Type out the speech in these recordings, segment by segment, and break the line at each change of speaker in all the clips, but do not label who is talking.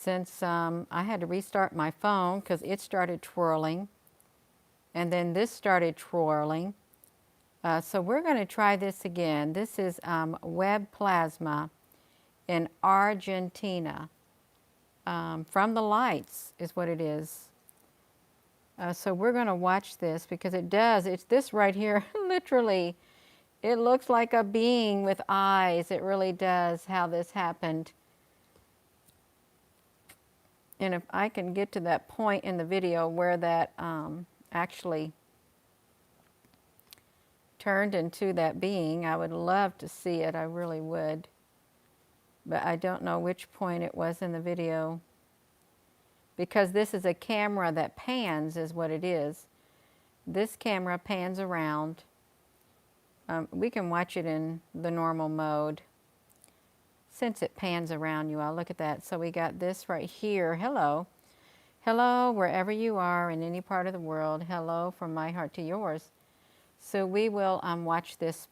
Since I had to restart my phone because it started twirling, and then this started twirling. So we're going to try this again. This is web plasma in Argentina. From the lights is what it is. So we're going to watch this because it's this right here, literally, it looks like a being with eyes. It really does, how this happened. And if I can get to that point in the video where that actually turned into that being, I would love to see it. I really would. But I don't know which point it was in the video. Because this is a camera that pans, is what it is. This camera pans around. We can watch it in the normal mode. Since it pans around you all, look at that. So we got this right here. Hello. Hello, wherever you are in any part of the world. Hello from my heart to yours. So we will watch this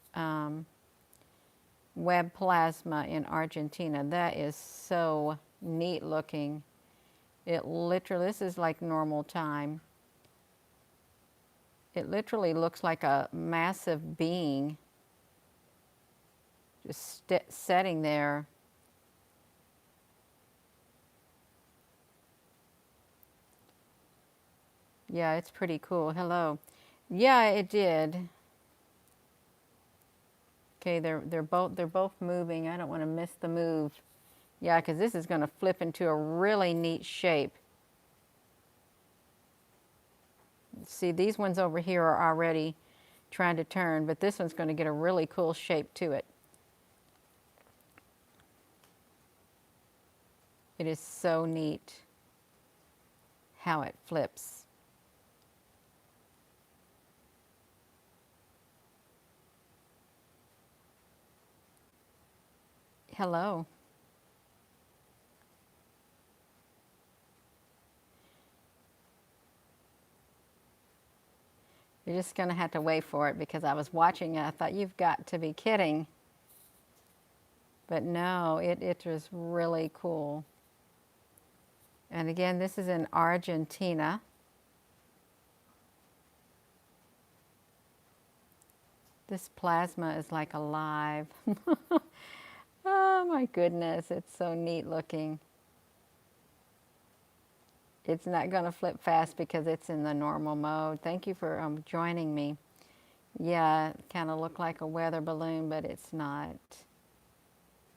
web plasma in Argentina. That is so neat looking. It literally, this is like normal time. It literally looks like a massive being just sitting there. Yeah, it's pretty cool. Hello. Yeah, it did. Okay, they're both moving. I don't want to miss the move. Yeah, because this is going to flip into a really neat shape. See, these ones over here are already trying to turn, but this one's going to get a really cool shape to it. It is so neat how it flips. Hello. You're just going to have to wait for it because I was watching it. I thought, you've got to be kidding. But no, it was really cool. And again, this is in Argentina. This plasma is like alive. Oh my goodness, it's so neat looking. It's not going to flip fast because it's in the normal mode. Thank you for joining me. Yeah, it kind of looked like a weather balloon, but it's not.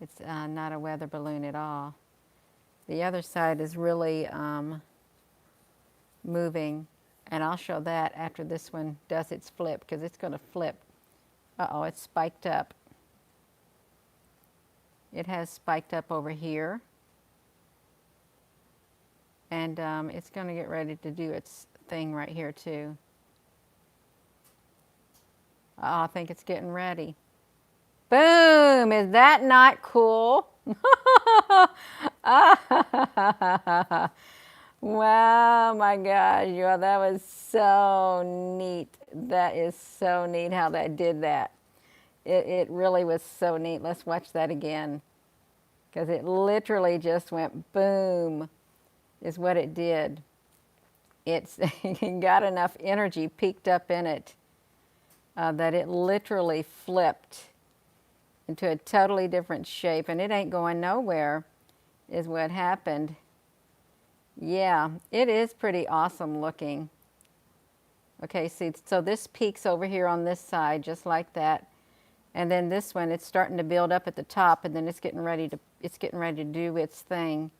It's not a weather balloon at all. The other side is really moving, and I'll show that after this one does its flip because it's going to flip. Uh-oh, it's spiked up. It has spiked up over here. And it's going to get ready to do its thing right here too. Oh, I think it's getting ready. Boom! Is that not cool? Wow, my gosh, yeah, that was so neat. That is so neat how that did that. It really was so neat. Let's watch that again. Because it literally just went boom, is what it did. It's got enough energy peaked up in it that it literally flipped into a totally different shape, and it ain't going nowhere, is what happened. Yeah, it is pretty awesome looking. Okay, see, so this peaks over here on this side, just like that. And then this one, it's starting to build up at the top, and then it's getting ready to do its thing.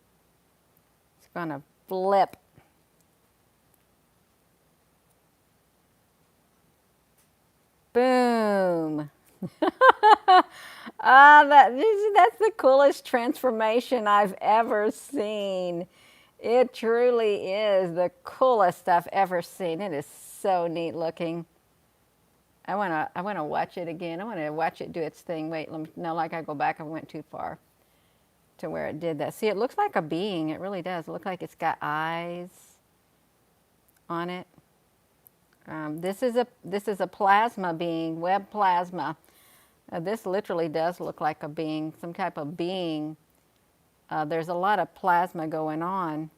It's gonna flip. Boom. That's the coolest transformation I've ever seen. It truly is the coolest I've ever seen. It is so neat looking. I wanna watch it again. I wanna watch it do its thing. Wait, no, like I go back. I went too far to where it did that. See, it looks like a being. It really does. It looks like it's got eyes on it. This is a plasma being, web plasma. This literally does look like a being, some type of being there's a lot of plasma going on.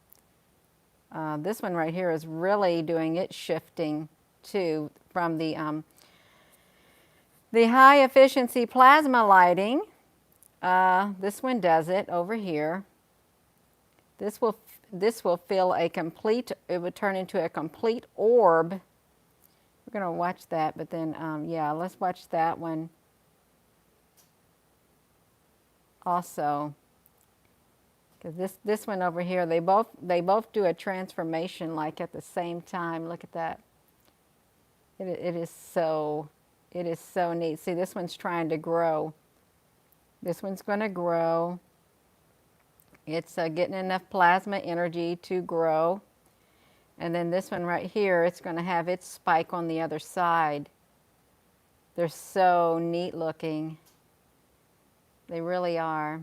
This one right here is really doing its shifting too from the high efficiency plasma lighting. This one does it over here. This will fill a complete, it would turn into a complete orb. We're going to watch that, but then, yeah, let's watch that one also. Because this one over here, they both do a transformation like at the same time. Look at that. It is so neat. See, this one's trying to grow. This one's going to grow. It's getting enough plasma energy to grow. And then this one right here, it's going to have its spike on the other side. They're so neat looking. They really are.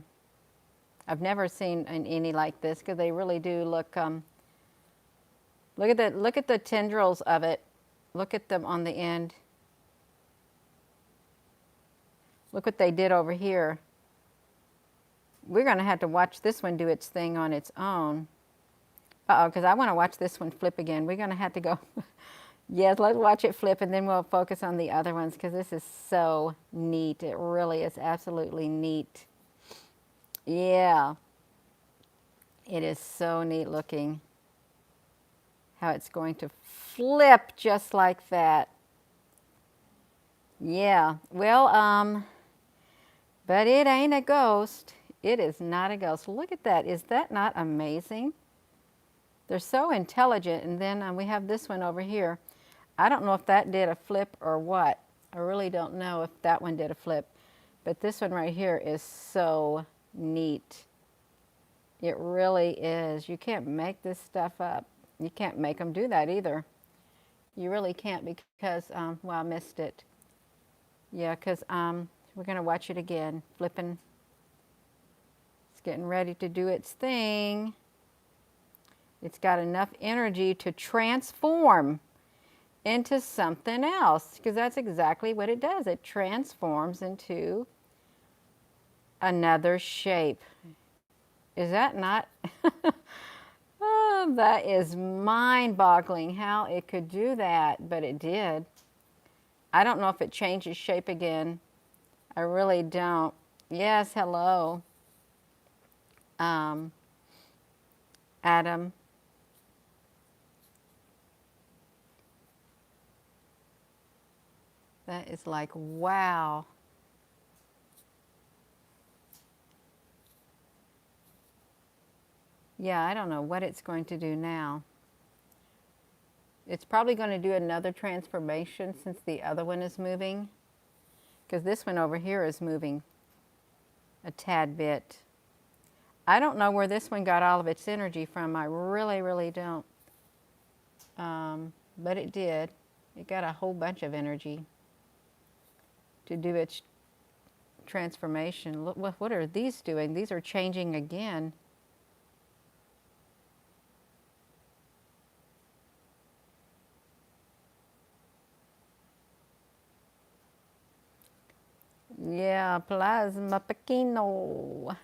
I've never seen any like this because they really do look. Look at the tendrils of it. Look at them on the end. Look what they did over here. We're going to have to watch this one do its thing on its own. Uh-oh, because I want to watch this one flip again. We're going to have to go. Yes, let's watch it flip and then we'll focus on the other ones because this is so neat. It really is absolutely neat. Yeah. It is so neat looking how it's going to flip just like that. Yeah. Well, but it ain't a ghost. It is not a ghost. Look at that. Is that not amazing? They're so intelligent. And then we have this one over here. I don't know if that did a flip or what. I really don't know if that one did a flip. But this one right here is so neat. It really is. You can't make this stuff up. You can't make them do that either. You really can't because, well, I missed it. Yeah, because we're going to watch it again. Flipping. It's getting ready to do its thing. It's got enough energy to transform into something else because that's exactly what it does. It transforms into another shape. Is that not? Oh, that is mind-boggling how it could do that, but it did. I don't know if it changes shape again. I really don't. Yes, hello. Adam. That is like, wow. Yeah, I don't know what it's going to do now. It's probably going to do another transformation since the other one is moving. Because this one over here is moving a tad bit. I don't know where this one got all of its energy from. I really, really don't. But it did. It got a whole bunch of energy to do its transformation. Look, what are these doing? These are changing again. Yeah, plasma pequeno.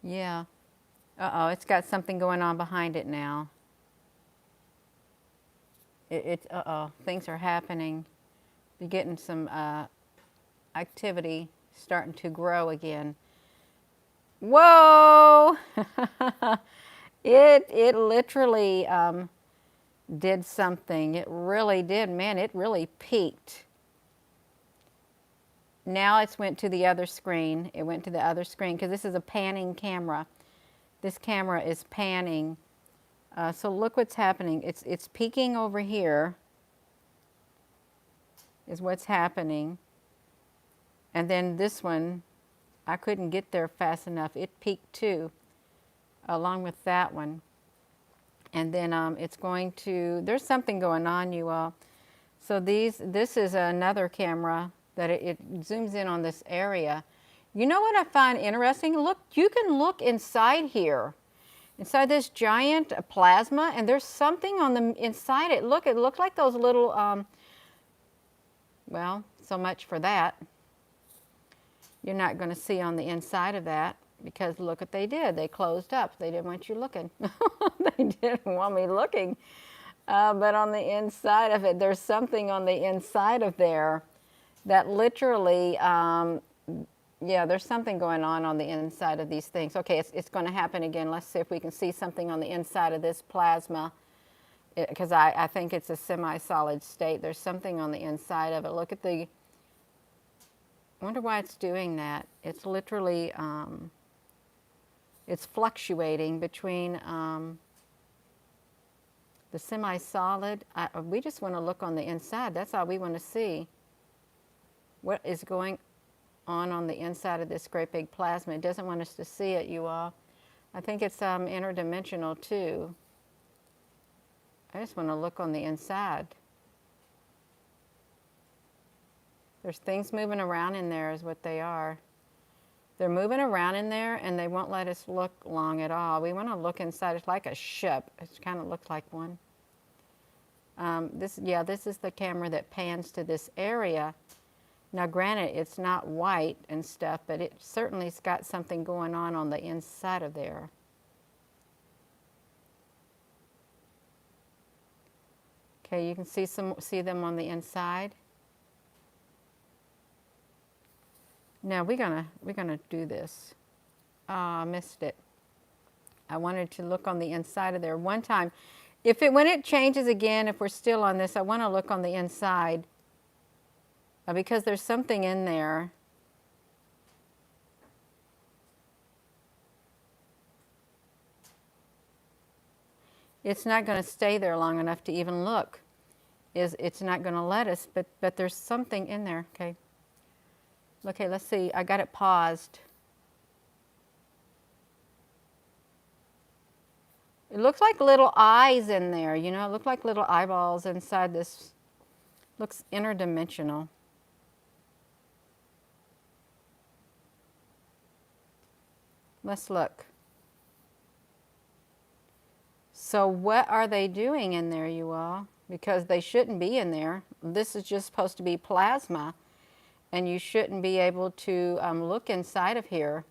Yeah. Uh-oh, it's got something going on behind it now. Uh-oh, things are happening. You're getting some activity starting to grow again. Whoa! It literally did something. It really did. Man, it really peaked. Now it's went to the other screen. It went to the other screen because this is a panning camera. This camera is panning. So look what's happening. It's peaking over here is what's happening. And then this one, I couldn't get there fast enough. It peaked too, along with that one. And then it's going to, there's something going on, you all. So this is another camera that it zooms in on this area. You know what I find interesting? Look, you can look inside here, inside this giant plasma, and there's something on the inside it. Look, it looked like those little, well, so much for that. You're not going to see on the inside of that. because look what they did. They closed up. They didn't want you looking. They didn't want me looking. But on the inside of it, there's something on the inside of there that literally, yeah, there's something going on the inside of these things. Okay, it's going to happen again. Let's see if we can see something on the inside of this plasma, because I think it's a semi-solid state. There's something on the inside of it. Look at the, I wonder why it's doing that. It's literally, it's fluctuating between the semi-solid. We just want to look on the inside. That's all we want to see. What is going on the inside of this great big plasma? It doesn't want us to see it, you all. I think it's interdimensional too. I just want to look on the inside. There's things moving around in there is what they are. They're moving around in there and they won't let us look long at all. We want to look inside. It's like a ship. It kind of looks like one. This is the camera that pans to this area. Now granted, it's not white and stuff, but it certainly's got something going on the inside of there. Okay, you can see them on the inside. Now we're gonna do this. I missed it. I wanted to look on the inside of there one time. When it changes again, if we're still on this, I want to look on the inside because there's something in there. It's not going to stay there long enough to even look. It's not going to let us, but there's something in there. Okay. Okay, let's see. I got it paused. It looks like little eyes in there, you know, it looked like little eyeballs inside this. Looks interdimensional. Let's look. So what are they doing in there, you all? Because they shouldn't be in there. This is just supposed to be plasma, and you shouldn't be able to look inside of here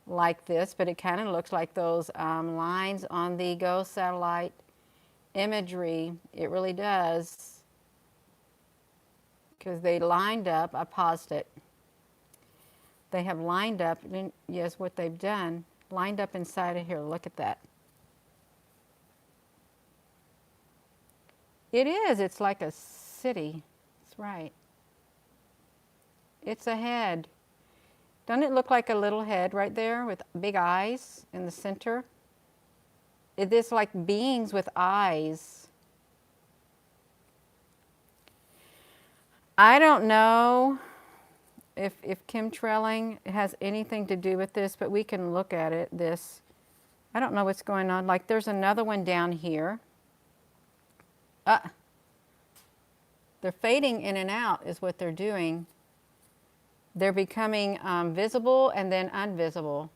like this, but it kind of looks like those lines on the GO satellite imagery. It really does, because they lined up. I paused it. They have lined up, and yes, what they've done, lined up inside of here. Look at that. It is. It's like a city. That's right. It's a head. Doesn't it look like a little head right there with big eyes in the center? It is like beings with eyes. I don't know if chemtrailing has anything to do with this, but we can look at it. I don't know what's going on. Like there's another one down here. They're fading in and out is what they're doing. They're becoming visible and then invisible.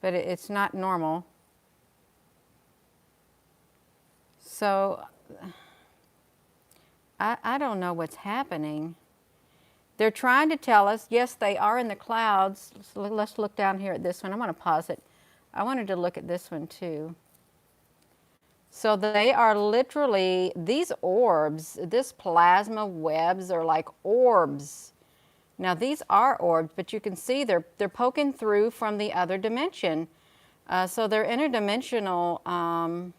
But it's not normal. So I don't know what's happening. They're trying to tell us, yes, they are in the clouds. Let's look down here at this one. I want to pause it. I wanted to look at this one too. So they are literally, these orbs, this plasma webs are like orbs. Now these are orbs, but you can see they're poking through from the other dimension. So they're interdimensional,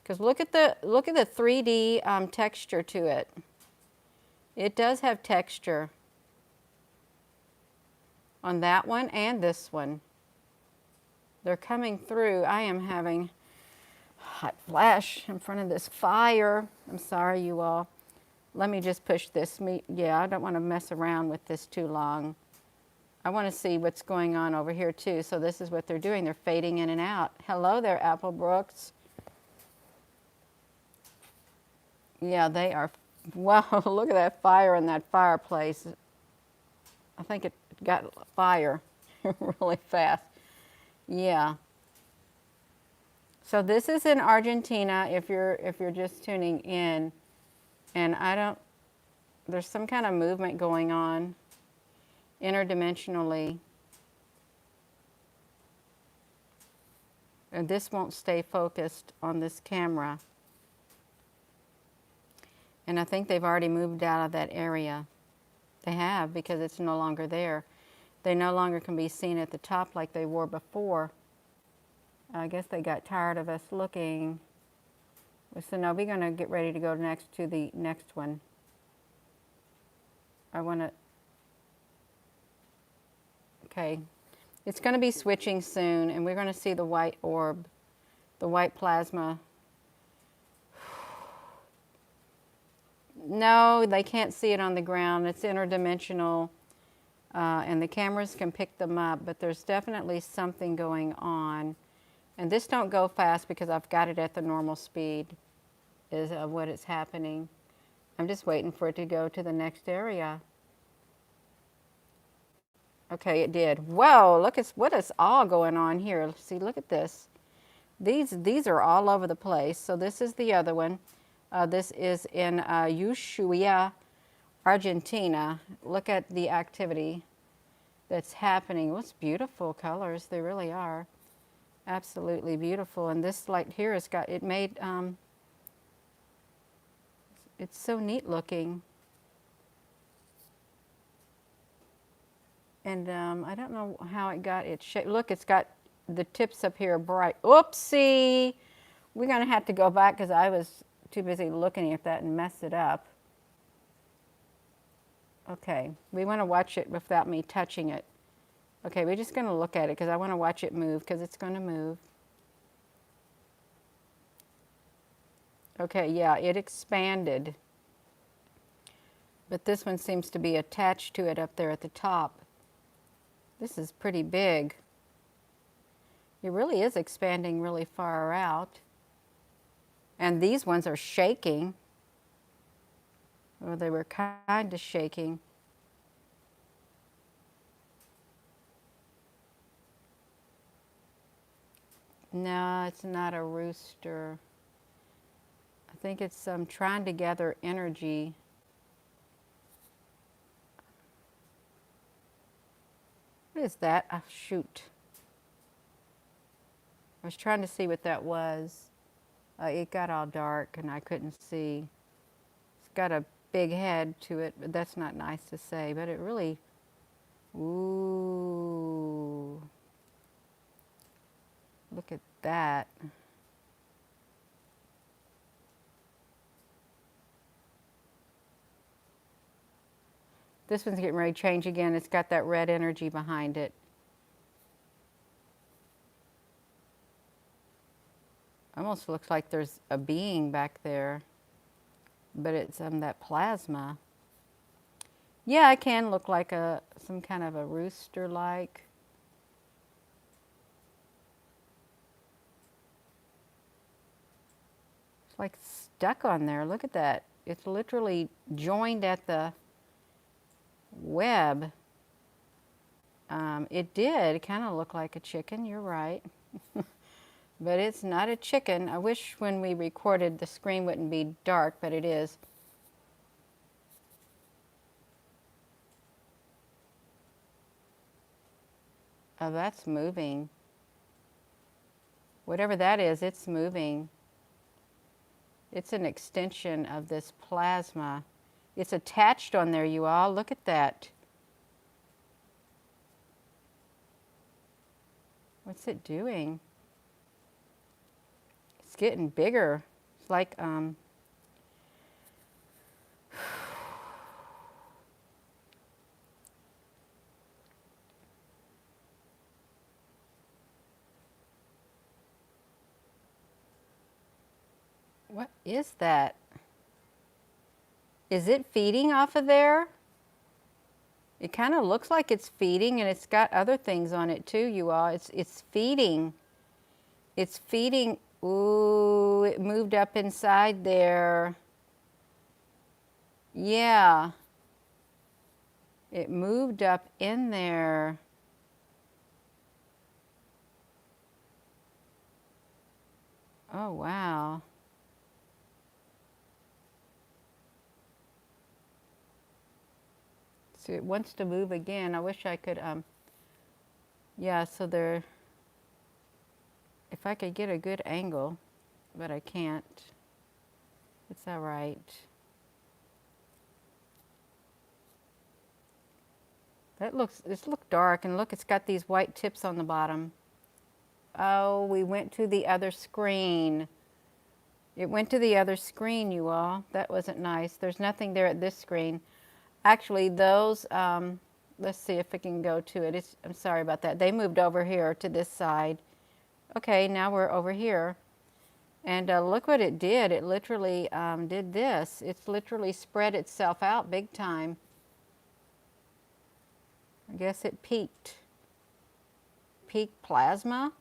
because look at the 3D texture to it. It does have texture on that one and this one. They're coming through. I am having hot flash in front of this fire. I'm sorry, you all. Let me just push this. Yeah, I don't want to mess around with this too long. I want to see what's going on over here too. So this is what they're doing. They're fading in and out. Hello there, Applebrooks. Yeah, they are. Wow, look at that fire in that fireplace. I think it got fire really fast. Yeah. So this is in Argentina if you're just tuning in, and there's some kind of movement going on. interdimensionally. And this won't stay focused on this camera. And I think they've already moved out of that area. They have, because it's no longer there. They no longer can be seen at the top like they were before. I guess they got tired of us looking. So now we're going to get ready to go next to the next one. I want to, okay. It's going to be switching soon, and we're going to see the white orb, the white plasma. No, they can't see it on the ground. It's interdimensional, and the cameras can pick them up, but there's definitely something going on. And this don't go fast because I've got it at the normal speed is of what is happening. I'm just waiting for it to go to the next area. Okay, it did. Whoa, look at what is all going on here. See, look at this. These are all over the place. So this is the other one. This is in Ushuaia, Argentina. Look at the activity that's happening. What's beautiful colors. They really are. Absolutely beautiful. And this light here has got, it made, it's so neat looking. And I don't know how it got its shape. Look, it's got the tips up here bright. Oopsie! We're going to have to go back because I was too busy looking at that and mess it up. Okay, we want to watch it without me touching it. Okay, we're just going to look at it because I want to watch it move because it's going to move. Okay, yeah, it expanded. But this one seems to be attached to it up there at the top. This is pretty big. It really is expanding really far out. And these ones are shaking. Well, they were kind of shaking. No, it's not a rooster. I think it's trying to gather energy. What is that? Oh, shoot. I was trying to see what that was. It got all dark and I couldn't see. It's got a big head to it, but that's not nice to say, but it really, ooh. Look at that. This one's getting ready to change again. It's got that red energy behind it. Almost looks like there's a being back there, but it's that plasma. Yeah, it can look like some kind of a rooster-like. It's like stuck on there. Look at that. It's literally joined at the web. It did kind of look like a chicken. You're right. But it's not a chicken. I wish when we recorded the screen wouldn't be dark, but it is. Oh, that's moving. Whatever that is, it's moving. It's an extension of this plasma. It's attached on there, you all. Look at that. What's it doing? It's getting bigger. It's like, what is that? Is it feeding off of there? It kind of looks like it's feeding, and it's got other things on it too, you all. It's feeding. It's feeding. Ooh, it moved up inside there. Yeah. It moved up in there. Oh, wow. So it wants to move again. I wish I could, yeah, so there, if I could get a good angle, but I can't. It's all right. It's look dark, and look, it's got these white tips on the bottom. Oh, we went to the other screen. It went to the other screen, you all. That wasn't nice. There's nothing there at this screen. Actually, those, let's see if I can go to it. I'm sorry about that. They moved over here to this side. Okay, now we're over here. And look what it did. It literally did this. It's literally spread itself out big time. I guess it peaked. Peak plasma?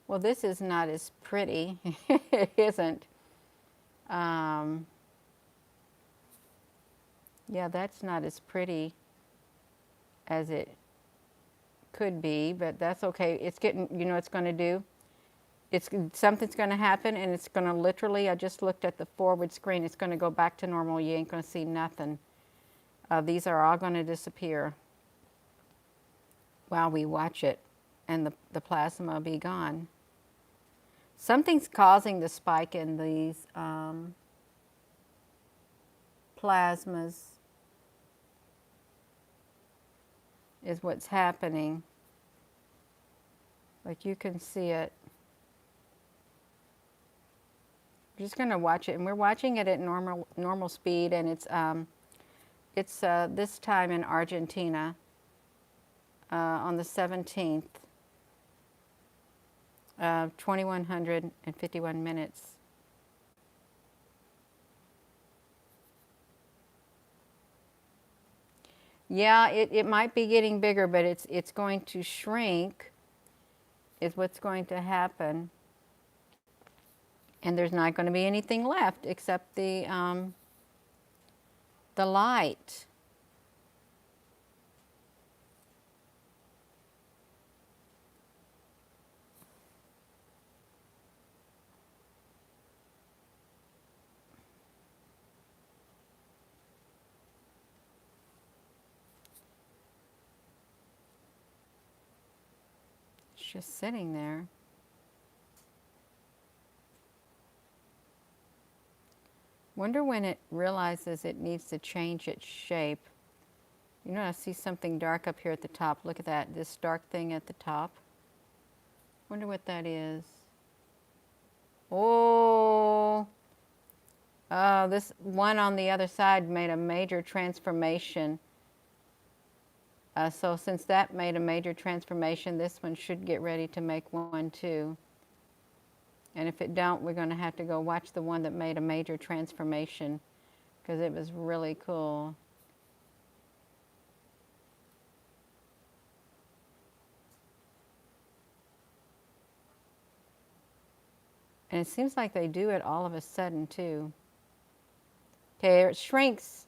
Well, this is not as pretty. It isn't. Yeah, that's not as pretty as it could be, but that's okay. It's getting, you know what it's going to do? Something's going to happen, and it's going to literally, I just looked at the forward screen, it's going to go back to normal. You ain't going to see nothing. These are all going to disappear while we watch it, and the plasma will be gone. Something's causing the spike in these plasmas is what's happening. Like you can see it. I'm just going to watch it, and we're watching it at normal speed, and it's this time in Argentina on the 17th, 2151 minutes. Yeah, it might be getting bigger, but it's going to shrink, is what's going to happen. And there's not going to be anything left except the light. It's just sitting there. Wonder when it realizes it needs to change its shape. You know, I see something dark up here at the top. Look at that, this dark thing at the top. Wonder what that is. Oh, this one on the other side made a major transformation. So since that made a major transformation, this one should get ready to make one too. And if it don't, we're going to have to go watch the one that made a major transformation, because it was really cool. And it seems like they do it all of a sudden too. Okay, it shrinks.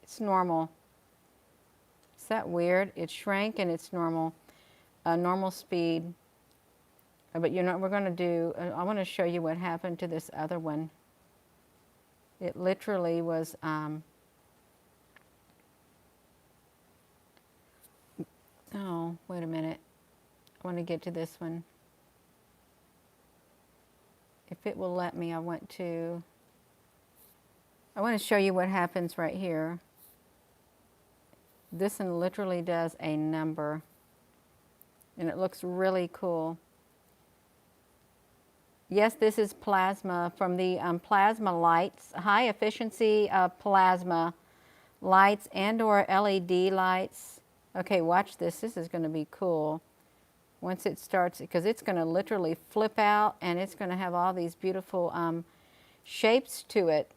It's normal. Is that weird? It shrank and it's normal. Normal speed. But you know what we're going to do? I want to show you what happened to this other one. It literally was, oh, wait a minute. I want to get to this one. If it will let me, I want to show you what happens right here. This one literally does a number, and it looks really cool. Yes, this is plasma from the plasma lights, high efficiency plasma lights and or LED lights. Okay, watch this. This is going to be cool. Once it starts, because it's going to literally flip out, and it's going to have all these beautiful shapes to it.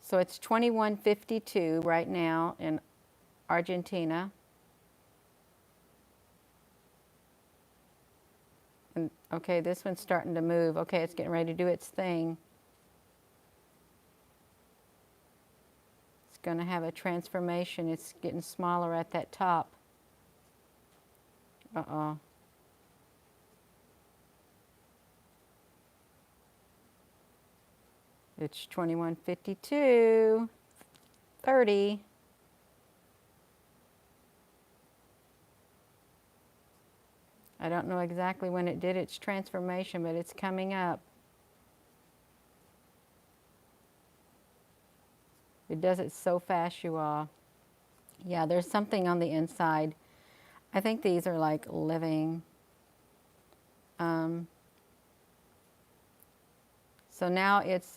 So it's 21:52 right now in Argentina. And okay, this one's starting to move. Okay, it's getting ready to do its thing. It's going to have a transformation. It's getting smaller at that top. Uh-oh. It's 21:52, 30. I don't know exactly when it did its transformation, but it's coming up. It does it so fast, you all. Yeah, there's something on the inside. I think these are like living. So now it's,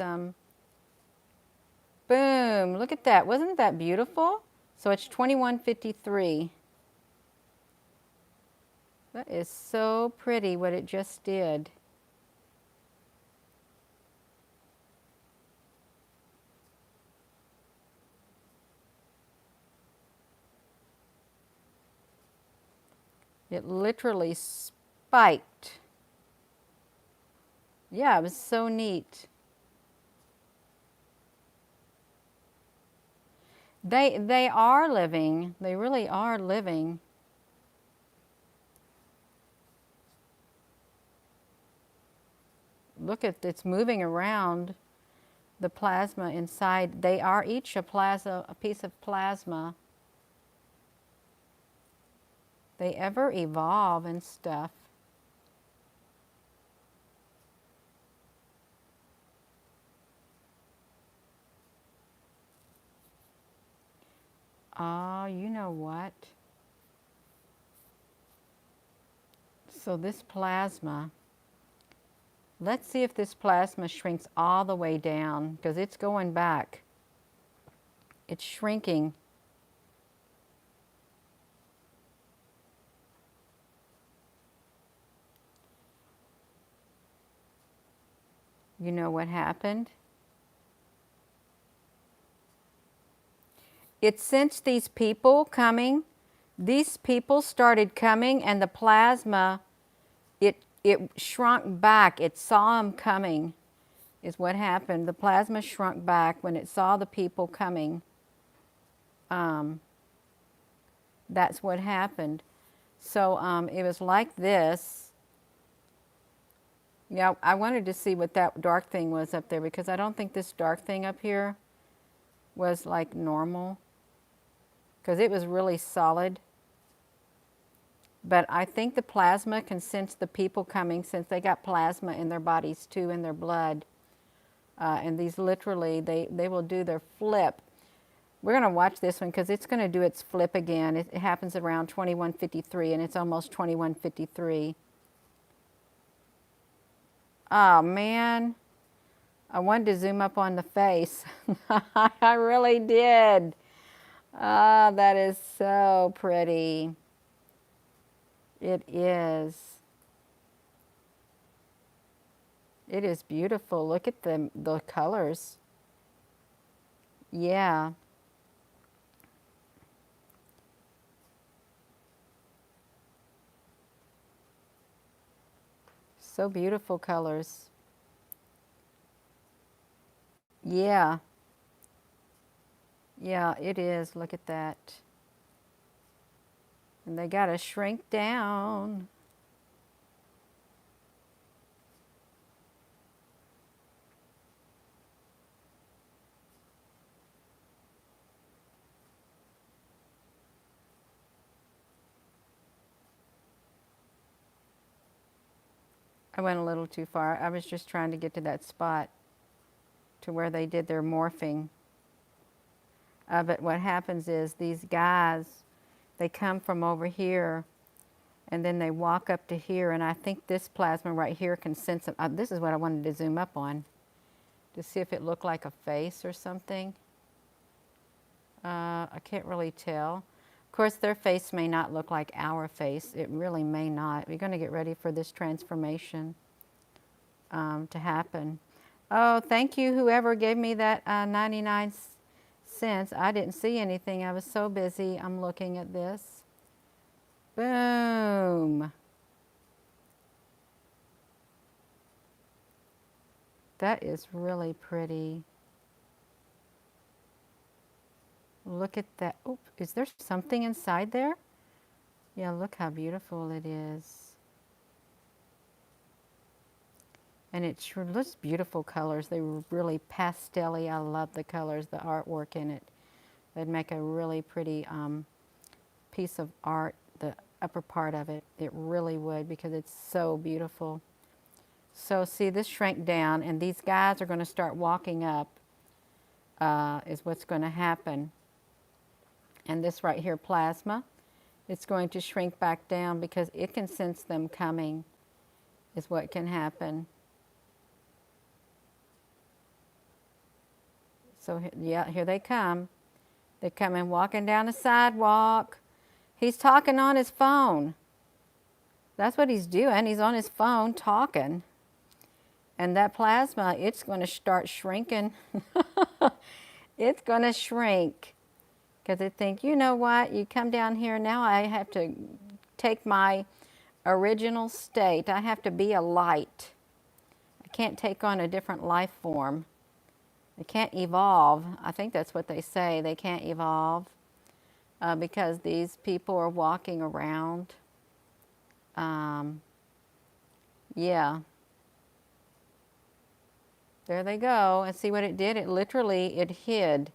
boom, look at that. Wasn't that beautiful? So it's 21:53. That is so pretty what it just did. It literally spiked. Yeah, it was so neat. They are living. They really are living. Look at it's moving around the plasma inside. They are each a piece of plasma. They ever evolve and stuff. Oh, you know what? So this plasma, let's see if this plasma shrinks all the way down because it's going back. It's shrinking. You know what happened? It sensed these people coming. These people started coming and the plasma, it shrunk back. It saw them coming is what happened. The plasma shrunk back when it saw the people coming. That's what happened. So it was like this. Yeah, I wanted to see what that dark thing was up there because I don't think this dark thing up here was like normal because it was really solid. But I think the plasma can sense the people coming since they got plasma in their bodies too, in their blood. And these literally, they will do their flip. We're going to watch this one because it's going to do its flip again. It happens around 21:53 and it's almost 21:53. Oh man, I wanted to zoom up on the face. I really did. Ah, that is so pretty. It is. It is beautiful. Look at the colors. Yeah. So beautiful colors. Yeah. Yeah, it is. Look at that. And they got to shrink down. I went a little too far. I was just trying to get to that spot to where they did their morphing. But what happens is these guys, they come from over here and then they walk up to here. And I think this plasma right here can sense it. This is what I wanted to zoom up on to see if it looked like a face or something. I can't really tell. Of course, their face may not look like our face. It really may not. We're going to get ready for this transformation to happen. Oh, thank you, whoever gave me that 99 cents. I didn't see anything. I was so busy. I'm looking at this. Boom. That is really pretty. Look at that. Oh, is there something inside there? Yeah, look how beautiful it is. And it sure looks beautiful colors. They were really pastel-y. I love the colors, the artwork in it. They'd make a really pretty piece of art, the upper part of it. It really would, because it's so beautiful. So see, this shrank down, and these guys are going to start walking up, is what's going to happen. And this right here, plasma, it's going to shrink back down because it can sense them coming, is what can happen. So yeah, here they come. They come in walking down the sidewalk. He's talking on his phone. That's what he's doing. He's on his phone talking. And that plasma, it's going to start shrinking. It's going to shrink. Because they think, you know what, you come down here, now I have to take my original state. I have to be a light. I can't take on a different life form. They can't evolve. I think that's what they say. They can't evolve because these people are walking around. Yeah. There they go. And see what it did? It literally, it hid.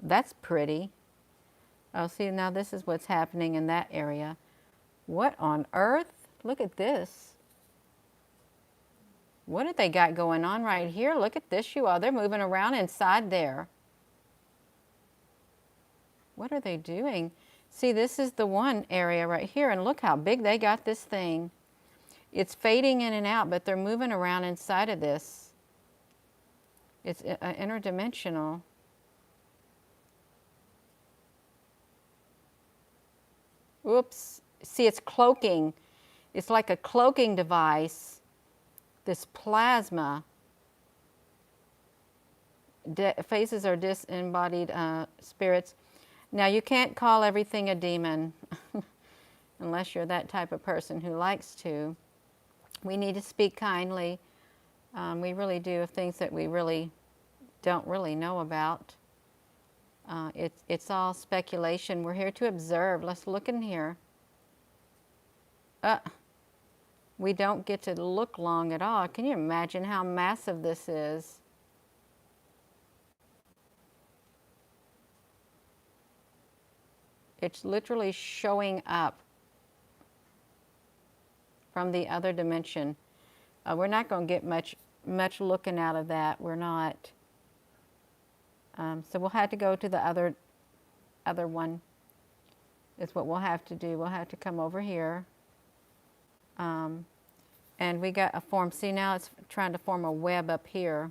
That's pretty. Oh, see, now this is what's happening in that area. What on earth? Look at this. What have they got going on right here? Look at this, you all. They're moving around inside there. What are they doing? See, this is the one area right here, and look how big they got this thing. It's fading in and out, but they're moving around inside of this. It's interdimensional. Oops. See, it's cloaking. It's like a cloaking device. This plasma. Faces are disembodied spirits. Now, you can't call everything a demon unless you're that type of person who likes to. We need to speak kindly. We really do, of things that we really don't really know about. It's all speculation. We're here to observe. Let's look in here. We don't get to look long at all. Can you imagine how massive this is? It's literally showing up from the other dimension. We're not going to get much looking out of that. We're not. So we'll have to go to the other one. Is what we'll have to do. We'll have to come over here. And we got a form. See, now it's trying to form a web up here.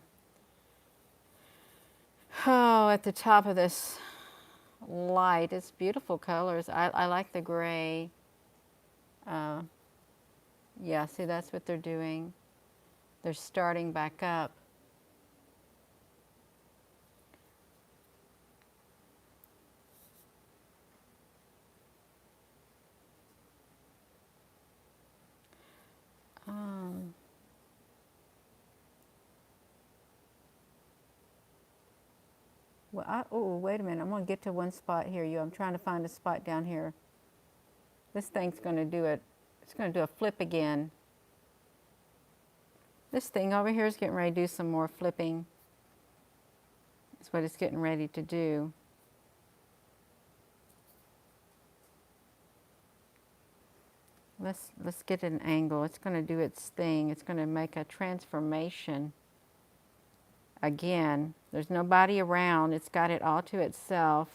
Oh, at the top of this light. It's beautiful colors. I like the gray. Yeah, see, that's what they're doing. They're starting back up. Well, oh, wait a minute. I'm going to get to one spot here. I'm trying to find a spot down here. This thing's going to do it. It's going to do a flip again. This thing over here is getting ready to do some more flipping. That's what it's getting ready to do. Let's get an angle. It's going to do its thing. It's going to make a transformation. Again, there's nobody around. It's got it all to itself.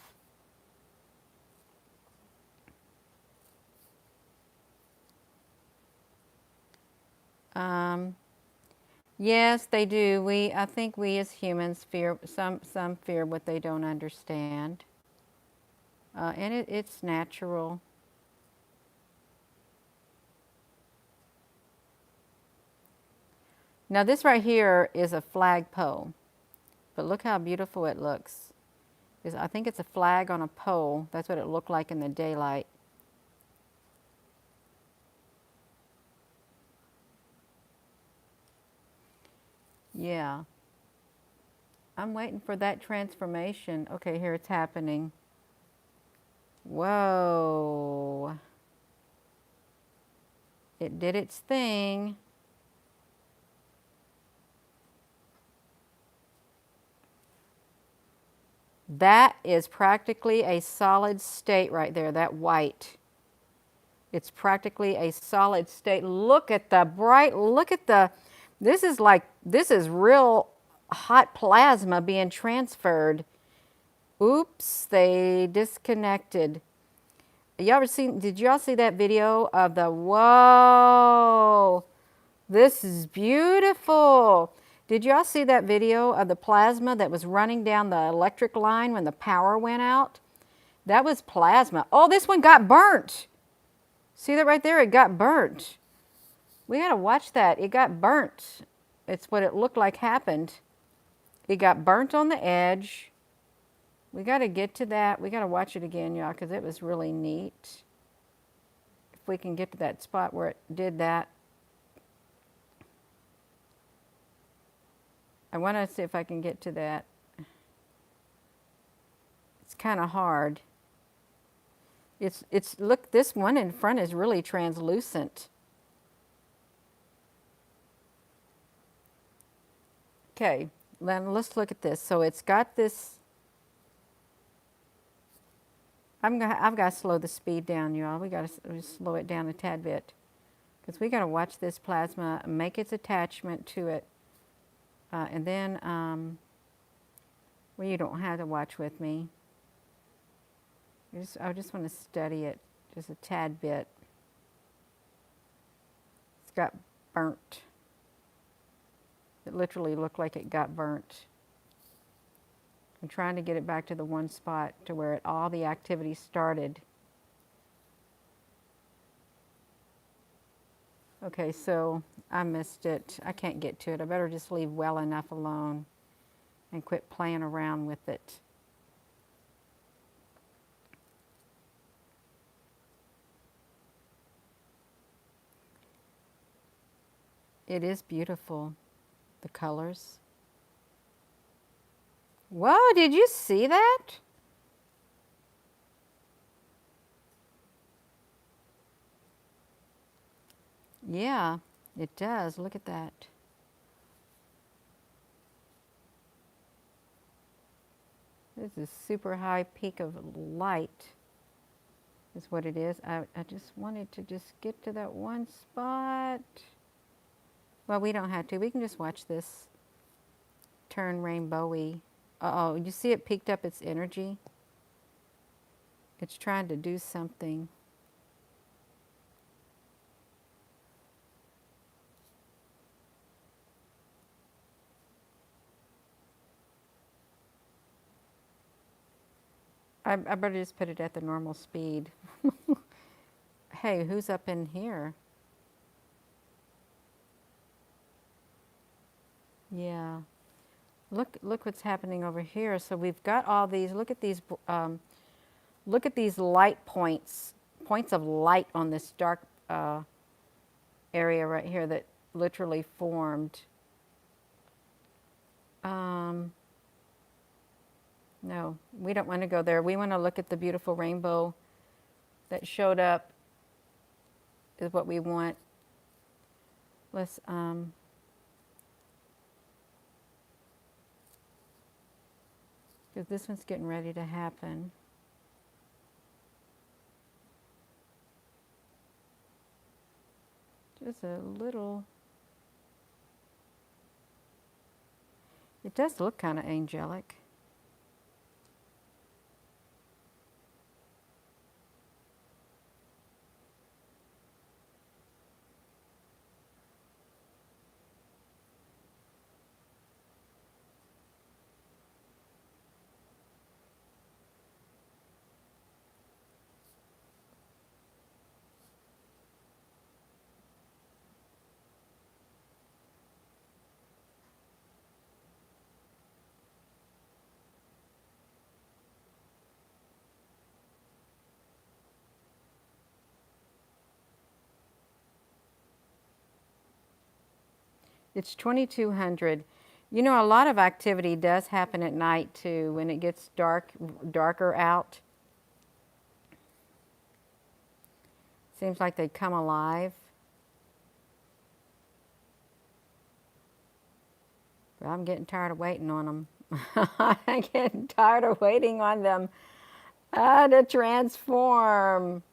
Yes, they do. I think we as humans fear, some fear what they don't understand. And it's natural. Now this right here is a flagpole, but look how beautiful it looks. I think it's a flag on a pole. That's what it looked like in the daylight. Yeah. I'm waiting for that transformation. Okay, here it's happening. Whoa. It did its thing. That is practically a solid state right there, that white. It's practically a solid state. Look at the bright, look at the, this is real hot plasma being transferred. Oops, they disconnected. Did y'all see that video of the, whoa, this is beautiful. Did y'all see that video of the plasma that was running down the electric line when the power went out? That was plasma. Oh, this one got burnt. See that right there? It got burnt. We gotta watch that. It got burnt. It's what it looked like happened. It got burnt on the edge. We gotta get to that. We gotta watch it again, y'all, because it was really neat. If we can get to that spot where it did that. I want to see if I can get to that. It's kind of hard. Look, this one in front is really translucent. Okay, then let's look at this. So it's got this. I've got to slow the speed down, y'all. We got to slow it down a tad bit because we got to watch this plasma make its attachment to it. And then, well, you don't have to watch with me. I just want to study it just a tad bit. It's got burnt. It literally looked like it got burnt. I'm trying to get it back to the one spot to where all the activity started. Okay, so I missed it. I can't get to it. I better just leave well enough alone and quit playing around with it. It is beautiful, the colors. Whoa, did you see that? Yeah, it does. Look at that. This is super high peak of light is what it is. I just wanted to just get to that one spot. Well, we don't have to. We can just watch this turn rainbowy. Uh-oh, you see it peaked up its energy? It's trying to do something. I better just put it at the normal speed. Hey, who's up in here? Yeah. Look what's happening over here. So we've got all these, look at these light points of light on this dark area right here that literally formed. No, we don't want to go there. We want to look at the beautiful rainbow that showed up is what we want. Let's, because this one's getting ready to happen. Just a little, it does look kind of angelic. It's 2200. You know, a lot of activity does happen at night too when it gets darker out. Seems like they come alive. But I'm getting tired of waiting on them. I'm getting tired of waiting on them to transform.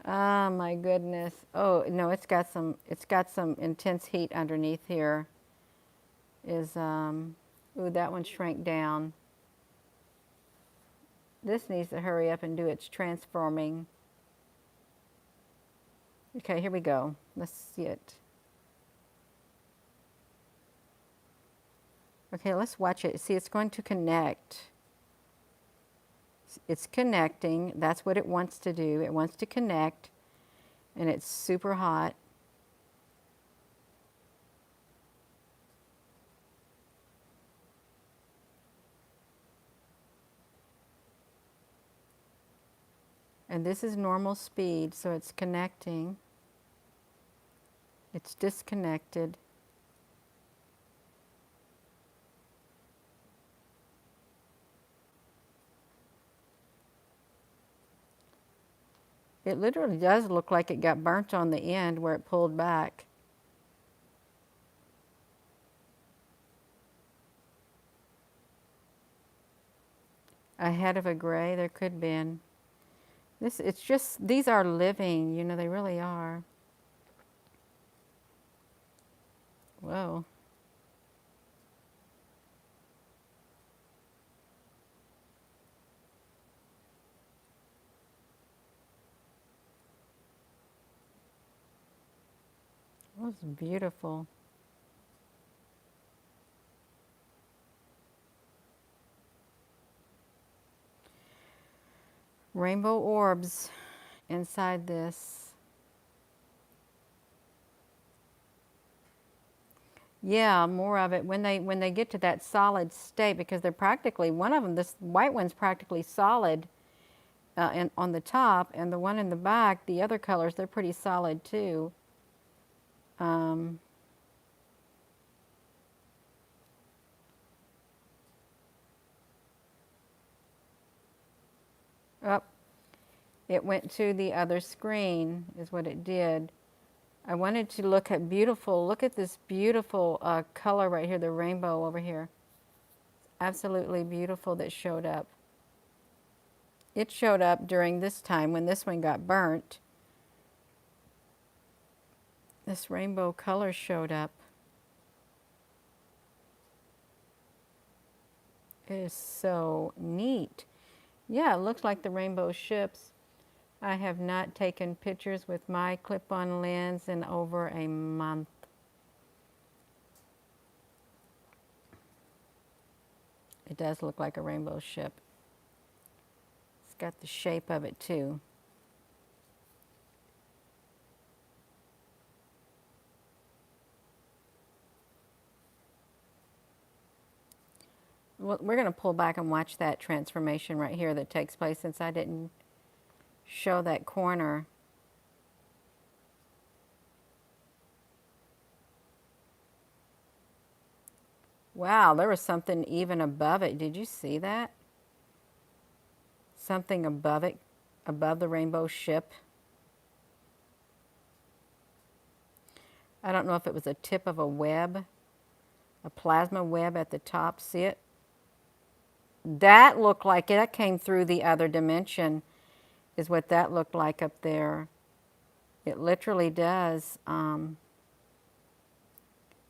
Oh my goodness. Oh no, it's got some intense heat underneath here. Is ooh, that one shrank down. This needs to hurry up and do its transforming. Okay, here we go. Let's see it. Okay, let's watch it. See, it's going to connect. It's connecting. That's what it wants to do. It wants to connect, and it's super hot. And this is normal speed, so it's connecting. It's disconnected. It literally does look like it got burnt on the end where it pulled back. Ahead of a gray, there could have been. It's just, these are living, you know, they really are. Whoa. That was beautiful. Rainbow orbs inside this. Yeah, more of it when they get to that solid state, because they're practically, one of them, this white one's practically solid and on the top, and the one in the back, the other colors, they're pretty solid too. Um, Up, it went to the other screen is what it did. I wanted to look at look at this beautiful color right here, the rainbow over here. Absolutely beautiful that showed up. It showed up during this time when this one got burnt. This rainbow color showed up. It is so neat. Yeah, it looks like the rainbow ships. I have not taken pictures with my clip-on lens in over a month. It does look like a rainbow ship. It's got the shape of it too. Well, we're going to pull back and watch that transformation right here that takes place, since I didn't show that corner. Wow, there was something even above it. Did you see that? Something above it, above the rainbow ship. I don't know if it was a tip of a web, a plasma web at the top. See it? That looked like it. That came through the other dimension, is what that looked like up there. It literally does.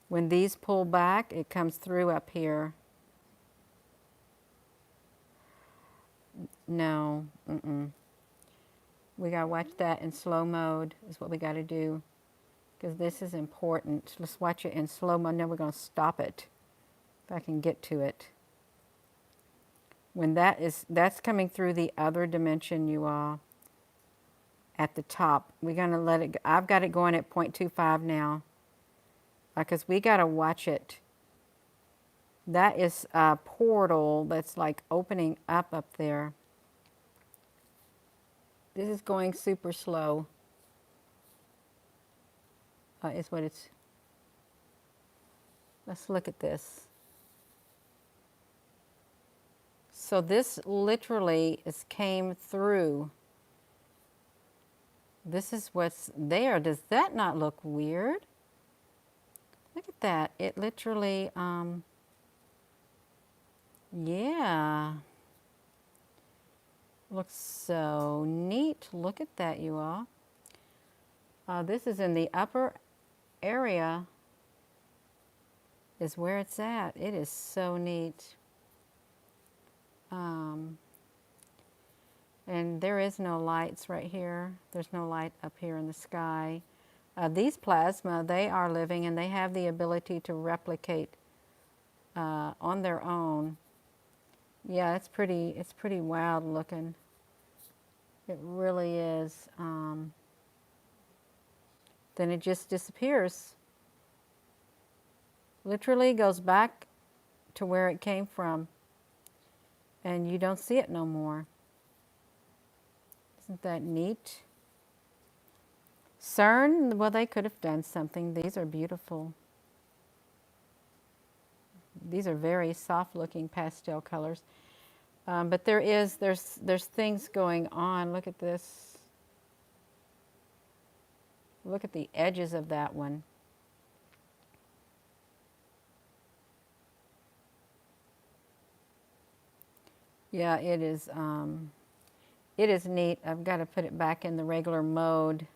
When these pull back, it comes through up here. No, we gotta watch that in slow mode is what we gotta do, because this is important. Let's watch it in slow mode. Now we're gonna stop it, if I can get to it. When that's coming through the other dimension, you all, at the top. We're gonna let it go. I've got it going at 0.25 now, because we gotta watch it. That is a portal that's like opening up there. This is going super slow. Is what it's. Let's look at this. So this literally came through. This is what's there. Does that not look weird? Look at that. It literally, Yeah. Looks so neat. Look at that, you all. This is in the upper area is where it's at. It is so neat. And there is no lights right here. There's no light up here in the sky. These plasma, they are living and they have the ability to replicate on their own. Yeah, it's pretty wild looking. It really is. Then it just disappears. Literally goes back to where it came from. And you don't see it no more. Isn't that neat? CERN, well, they could have done something. These are beautiful. These are very soft looking pastel colors. But there's things going on. Look at this. Look at the edges of that one. Yeah, it is neat. I've got to put it back in the regular mode,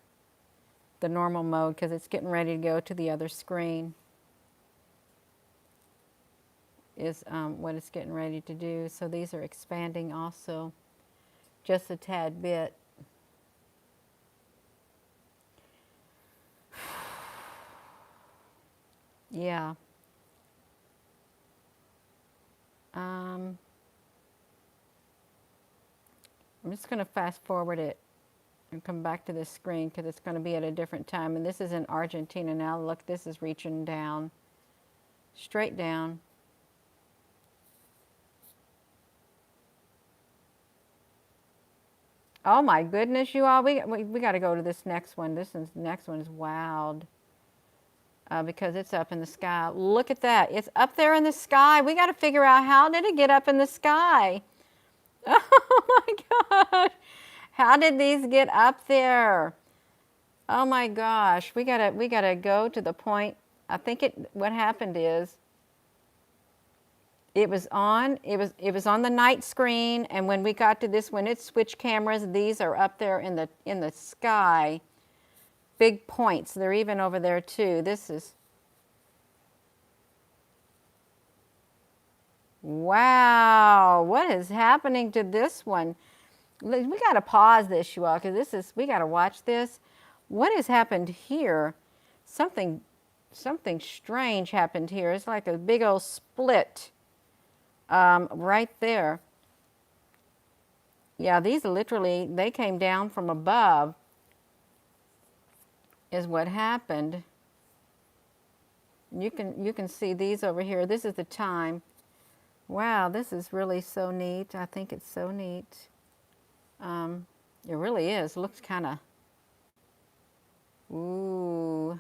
the normal mode, because it's getting ready to go to the other screen. Is what it's getting ready to do. So these are expanding also, just a tad bit. Yeah. I'm just going to fast forward it and come back to this screen because it's going to be at a different time. And this is in Argentina now. Look, this is reaching down, straight down. Oh my goodness, you all, we got to go to this next one. Next one is wild because it's up in the sky. Look at that. It's up there in the sky. We got to figure out, how did it get up in the sky? Oh my gosh. How did these get up there? Oh my gosh. We gotta go to the point. I think what happened is it was on the night screen, and when we got to this, when it switched cameras, these are up there in the sky. Big points. They're even over there too. This is, wow, what is happening to this one? We got to pause this, you all, because we got to watch this. What has happened here? Something strange happened here. It's like a big old split right there. Yeah, these literally, they came down from above is what happened. You can see these over here. This is the time. Wow, this is really so neat. I think it's so neat. It really is. Looks kind of, ooh.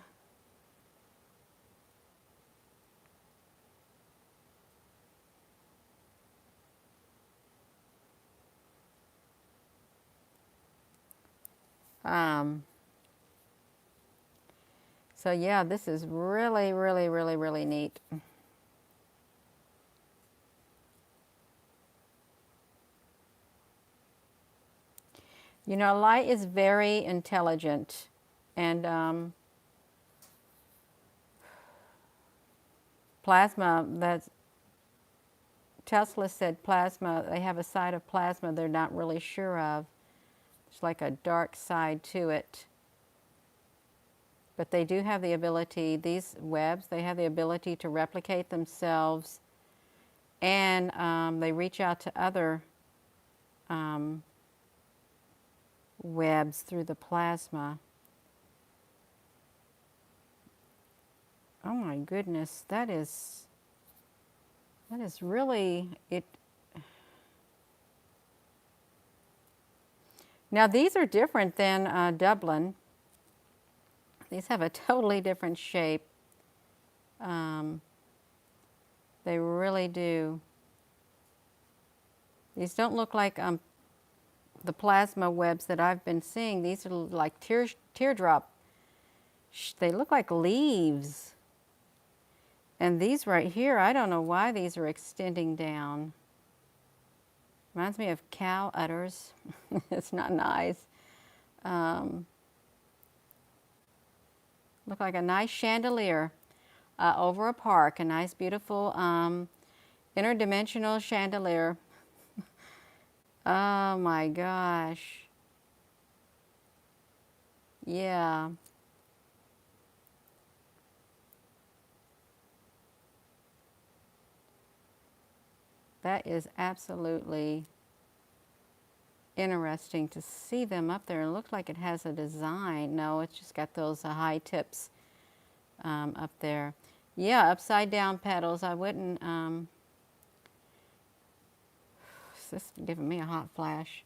So yeah, this is really, really, really, really neat. You know, light is very intelligent, and plasma, that's, Tesla said plasma, they have a side of plasma they're not really sure of. It's like a dark side to it. But they do have the ability, these webs, they have the ability to replicate themselves, and they reach out to other webs through the plasma. Oh my goodness, that is really it. Now these are different than Dublin. These have a totally different shape. They really do. These don't look like the plasma webs that I've been seeing. These are like teardrop. They look like leaves. And these right here, I don't know why these are extending down. Reminds me of cow udders. It's not nice. Um, Look like a nice chandelier over a park. A nice, beautiful interdimensional chandelier. Oh my gosh. Yeah. That is absolutely interesting to see them up there. It looks like it has a design. No, it's just got those high tips up there. Yeah, upside down petals. I wouldn't, this is giving me a hot flash.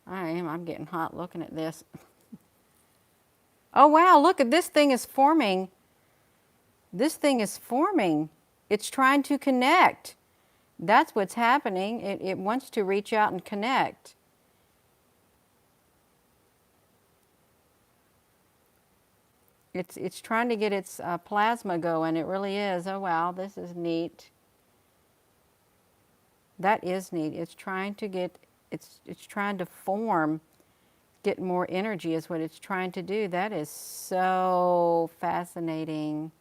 I'm getting hot looking at this. Oh wow, look at this thing is forming. This thing is forming. It's trying to connect. That's what's happening. It wants to reach out and connect. It's trying to get its plasma going. It really is. Oh wow, this is neat. That is neat. It's trying to get, it's trying to form, get more energy is what it's trying to do. That is so fascinating.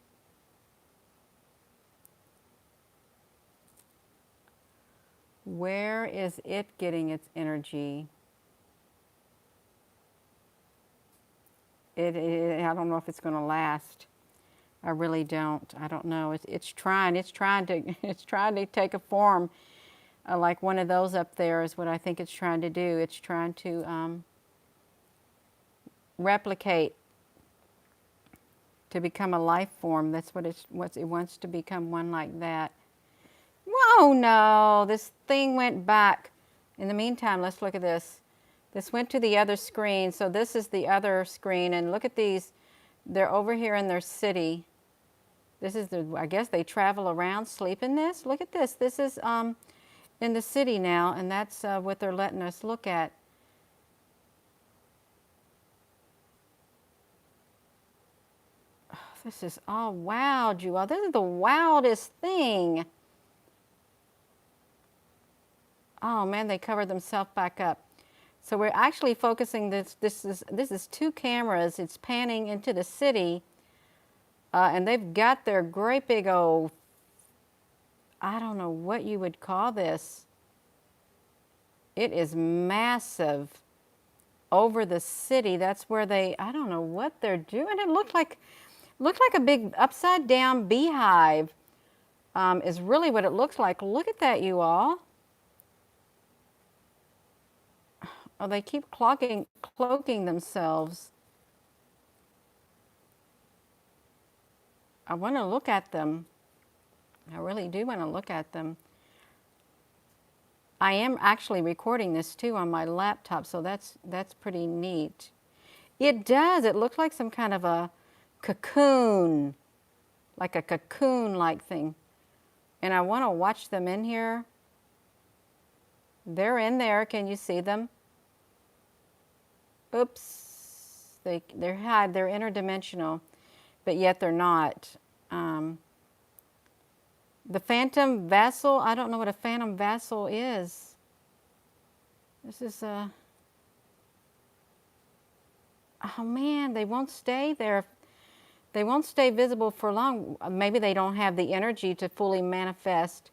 Where is it getting its energy? I don't know if it's going to last. I really don't. I don't know. It's trying. It's trying to. It's trying to take a form, like one of those up there is what I think it's trying to do. It's trying to replicate, to become a life form. That's what it wants to become, one like that. Whoa, no! This thing went back. In the meantime, let's look at this. This went to the other screen. So this is the other screen, and look at these. They're over here in their city. This is the, I guess they travel around, sleep in this. Look at this. This is in the city now, and that's what they're letting us look at. Oh, this is, oh wow, Jewel. This is the wildest thing. Oh man, they covered themselves back up. So we're actually focusing this. This is two cameras. It's panning into the city, and they've got their great big old, I don't know what you would call this. It is massive over the city. That's where they, I don't know what they're doing. It looked like a big upside down beehive is really what it looks like. Look at that, you all. Oh, they keep cloaking themselves. I want to look at them. I really do want to look at them. I am actually recording this too on my laptop, so that's pretty neat. It does. It looks like some kind of a cocoon, like a cocoon-like thing. And I want to watch them in here. They're in there. Can you see them? Oops. They're interdimensional, but yet they're not. The phantom vassal, I don't know what a phantom vassal is. This is a, oh man, they won't stay there. They won't stay visible for long. Maybe they don't have the energy to fully manifest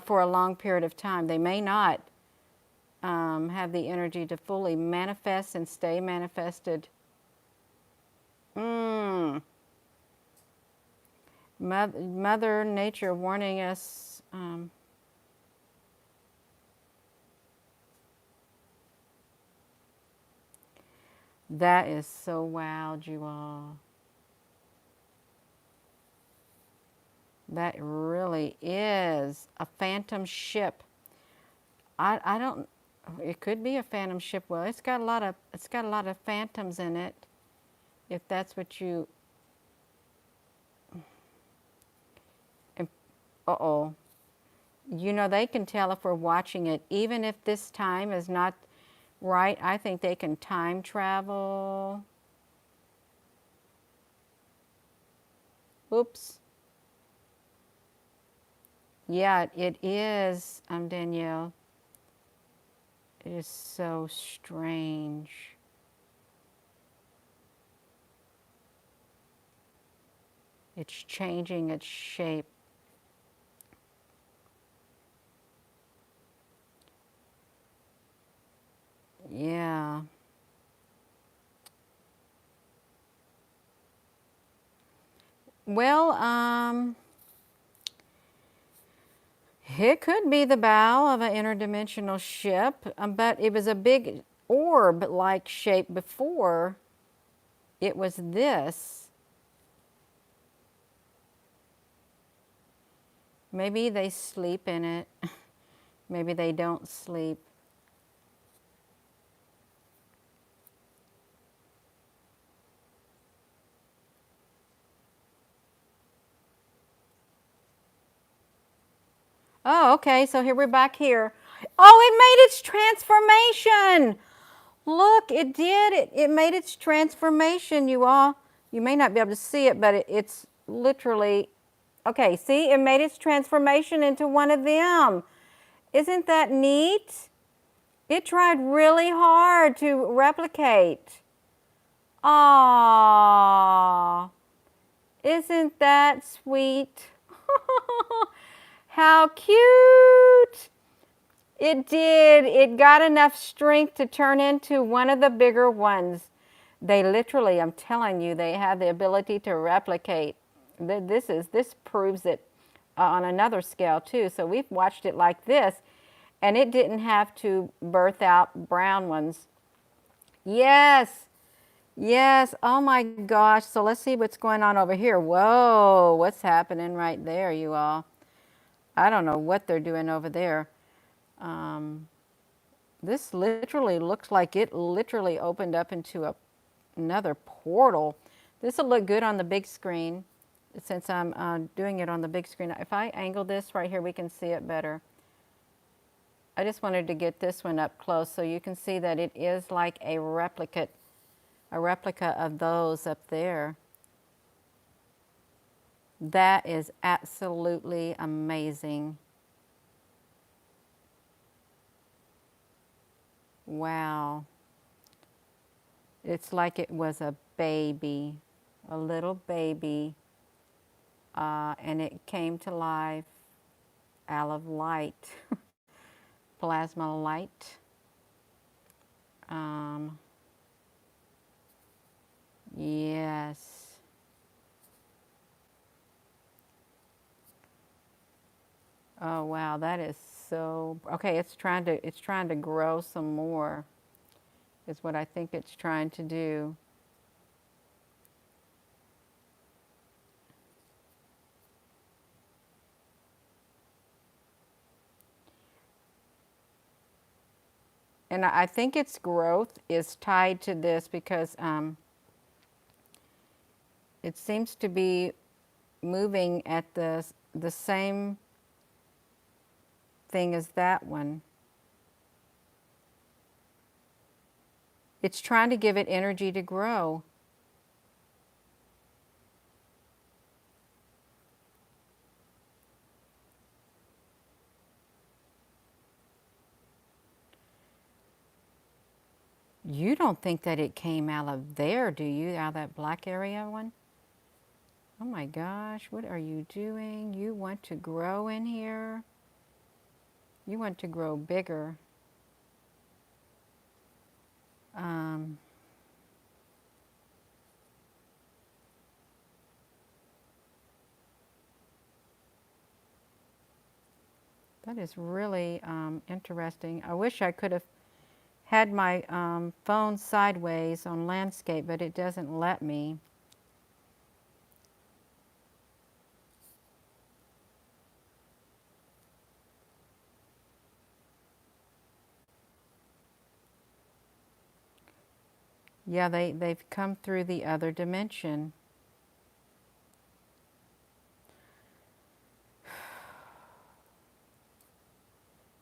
for a long period of time. They may not have the energy to fully manifest and stay manifested. Mother Nature warning us. That is so wild, you all. That really is a phantom ship. I don't. It could be a phantom ship. Well, it's got a lot of phantoms in it. If that's what you. Uh-oh. You know, they can tell if we're watching it, even if this time is not right. I think they can time travel. Oops. Yeah, it is, Danielle. It is so strange. It's changing its shape. Yeah. Well, it could be the bow of an interdimensional ship, but it was a big orb-like shape before. It was this. Maybe they sleep in it. Maybe they don't sleep. Oh, okay, so here we're back here. Oh, it made its transformation. Look, it did. It made its transformation, you all. You may not be able to see it, but it's literally, okay, see, it made its transformation into one of them. Isn't that neat? It tried really hard to replicate. Aww. Isn't that sweet? How cute! It did. It got enough strength to turn into one of the bigger ones. They literally, I'm telling you, they have the ability to replicate. This proves it on another scale too. So we've watched it like this, and it didn't have to birth out brown ones. Yes. Yes. Oh my gosh. So let's see what's going on over here. Whoa, what's happening right there, you all? I don't know what they're doing over there. Um, this literally looks like it literally opened up into another portal. This will look good on the big screen since I'm doing it on the big screen. If I angle this right here, we can see it better. I just wanted to get this one up close so you can see that it is like a replica of those up there. That is absolutely amazing. Wow. It's like it was a baby, a little baby, and it came to life out of light, plasma light. Um, yes. Oh wow, that is so. Okay, it's trying to grow some more. Is what I think it's trying to do. And I think its growth is tied to this because it seems to be moving at the same thing as that one. It's trying to give it energy to grow. You don't think that it came out of there, do you? Out of that black area one? Oh my gosh, what are you doing? You want to grow in here? You want to grow bigger. Um, that is really interesting. I wish I could have had my phone sideways on landscape, but it doesn't let me. Yeah, they've come through the other dimension.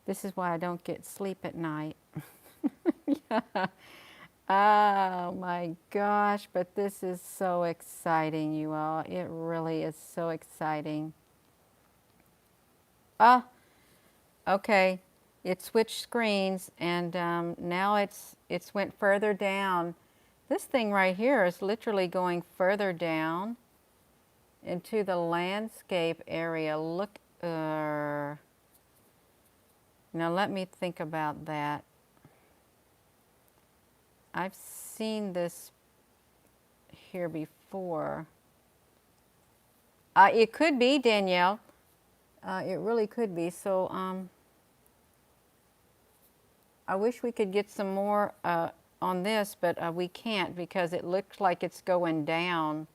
This is why I don't get sleep at night. Yeah. Oh my gosh, but this is so exciting, you all. It really is so exciting. Ah, okay. it switched screens, and now it's went further down. This thing right here is literally going further down into the landscape area. Look, now let me think about that. I've seen this here before. It could be, Danielle. It really could be. So I wish we could get some more on this, but we can't because it looks like it's going down.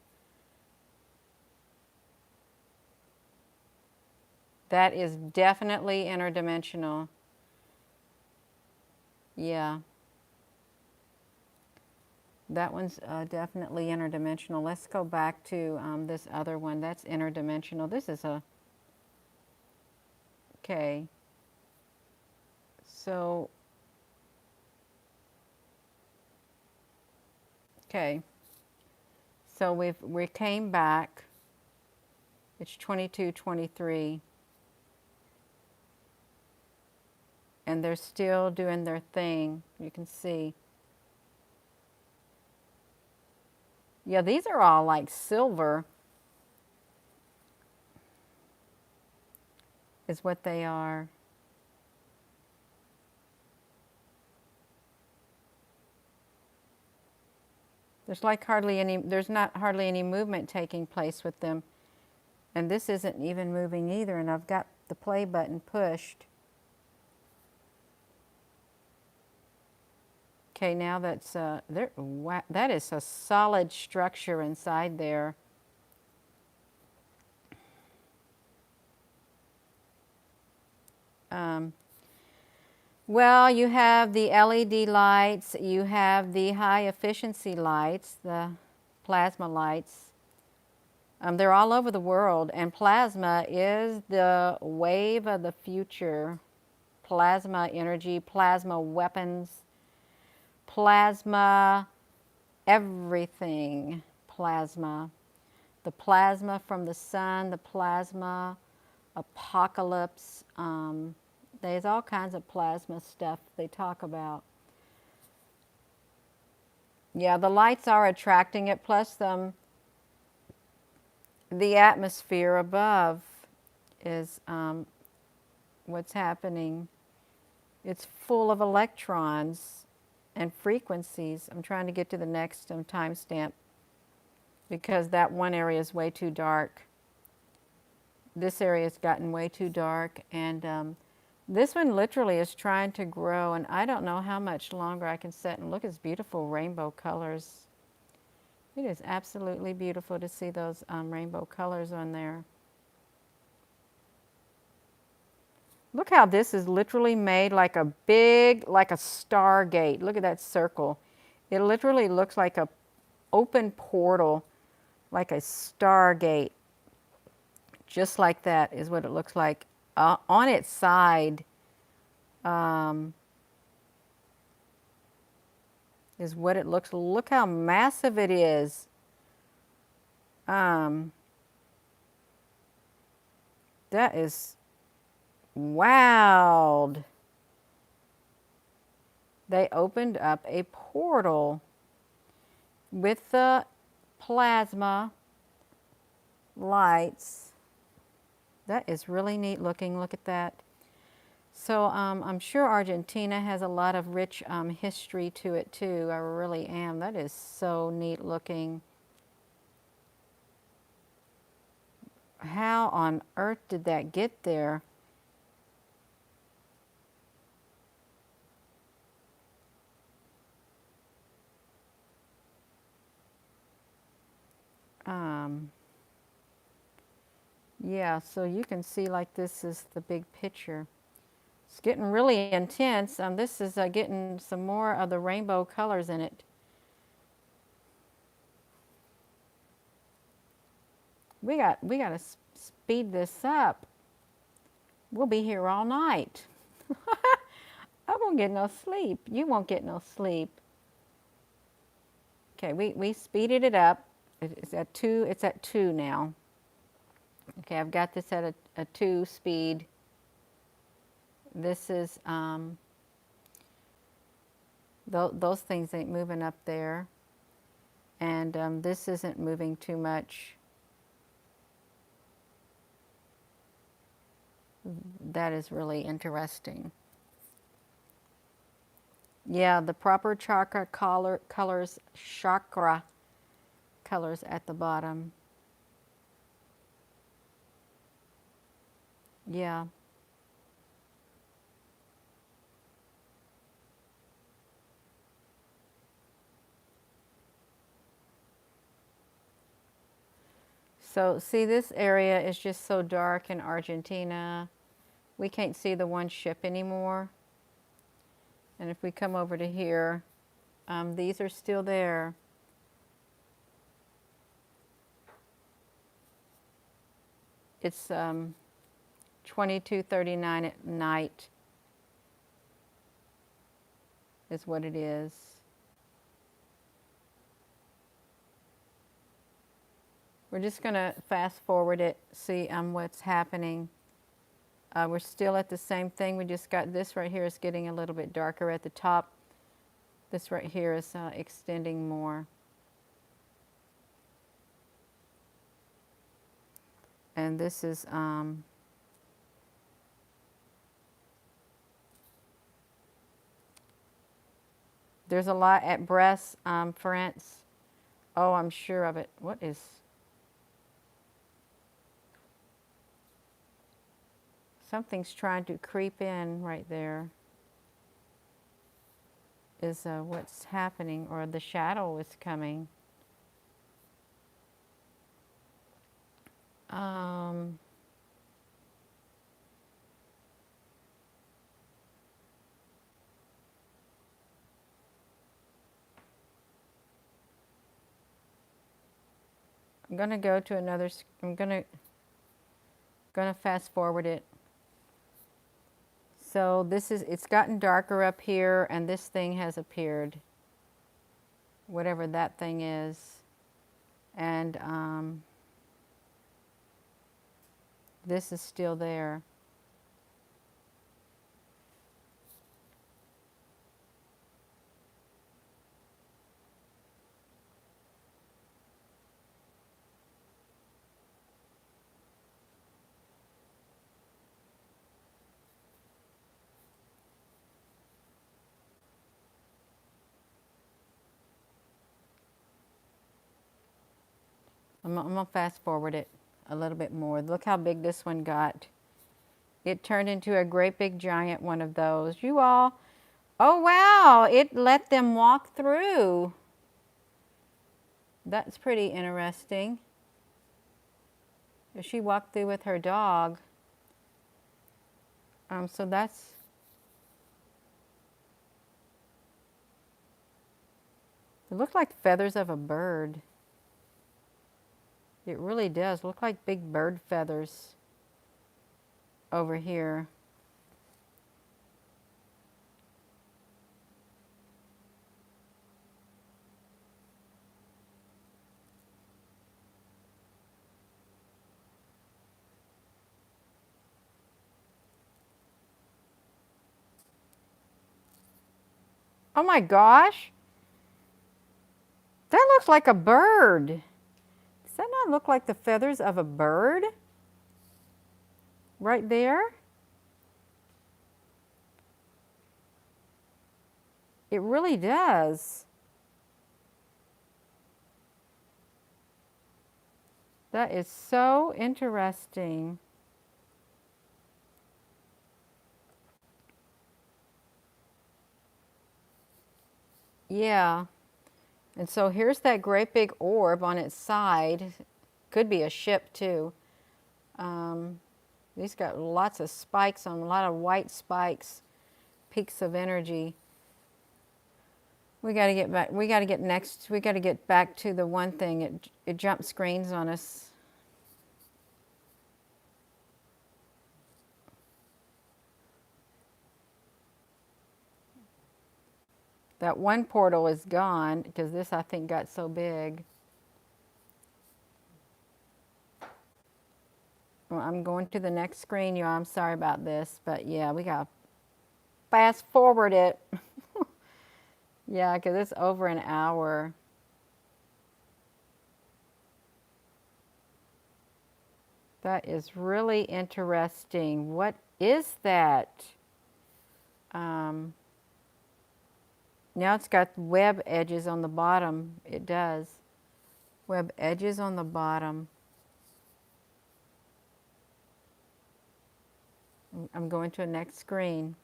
That is definitely interdimensional. Yeah. That one's definitely interdimensional. Let's go back to this other one. That's interdimensional. This is a, okay. So, okay. So we came back. It's 22, 23. And they're still doing their thing. You can see. Yeah, these are all like silver is what they are. There's like there's not hardly any movement taking place with them. And this isn't even moving either, and I've got the play button pushed. Okay, now that's, wow, that is a solid structure inside there. Well, you have the LED lights, you have the high efficiency lights, the plasma lights. They're all over the world, and plasma is the wave of the future. Plasma energy, plasma weapons, plasma everything, plasma. The plasma from the sun, the plasma apocalypse. There's all kinds of plasma stuff they talk about. Yeah, the lights are attracting it, plus the atmosphere above is what's happening. It's full of electrons and frequencies. I'm trying to get to the next timestamp because that one area is way too dark. This area has gotten way too dark, and this one literally is trying to grow, and I don't know how much longer I can sit and look at its beautiful rainbow colors. It is absolutely beautiful to see those rainbow colors on there. Look how this is literally made like a big, like a stargate. Look at that circle. It literally looks like a open portal, like a stargate. Just like that is what it looks like. On its side is what it looks. Look how massive it is. That is wowed. They opened up a portal with the plasma lights. That is really neat looking. Look at that. So I'm sure Argentina has a lot of rich history to it too. I really am. That is so neat looking. How on earth did that get there? Yeah, so you can see like this is the big picture. It's getting really intense. This is getting some more of the rainbow colors in it. We got to speed this up. We'll be here all night. I won't get no sleep. You won't get no sleep. Okay, we speeded it up. It's at 2. It's at 2 now. Okay, I've got this at a 2 speed. This is, those things ain't moving up there. And this isn't moving too much. That is really interesting. Yeah, the proper chakra colors, chakra colors at the bottom. Yeah. So see, this area is just so dark in Argentina. We can't see the one ship anymore. And if we come over to here, these are still there. It's 22:39 at night is what it is. We're just going to fast forward it, see what's happening. We're still at the same thing. We just got this right here is getting a little bit darker at the top. This right here is extending more. And this is, there's a lot at breasts, France. Oh, I'm sure of it. What is, something's trying to creep in right there. Is what's happening, or the shadow is coming. Um, I'm gonna go to another. I'm gonna fast forward it. So this is, it's gotten darker up here, and this thing has appeared, whatever that thing is, and this is still there. I'm gonna fast forward it a little bit more. Look how big this one got. It turned into a great big giant one of those. You all, oh wow, it let them walk through. That's pretty interesting. She walked through with her dog. So that's, it looked like feathers of a bird. It really does look like big bird feathers over here. Oh my gosh, that looks like a bird. Does that not look like the feathers of a bird? Right there? It really does. That is so interesting. Yeah. And so here's that great big orb on its side. Could be a ship too. These got lots of spikes on, a lot of white spikes, peaks of energy. We got to get back. We got to get next. We got to get back to the one thing. It jumped screens on us. That one portal is gone because this, I think, got so big. Well, I'm going to the next screen, y'all. I'm sorry about this, but yeah, we got fast forward it. Yeah, because it's over an hour. That is really interesting. What is that? Um, Now it's got web edges on the bottom. It does. Web edges on the bottom. I'm going to a next screen.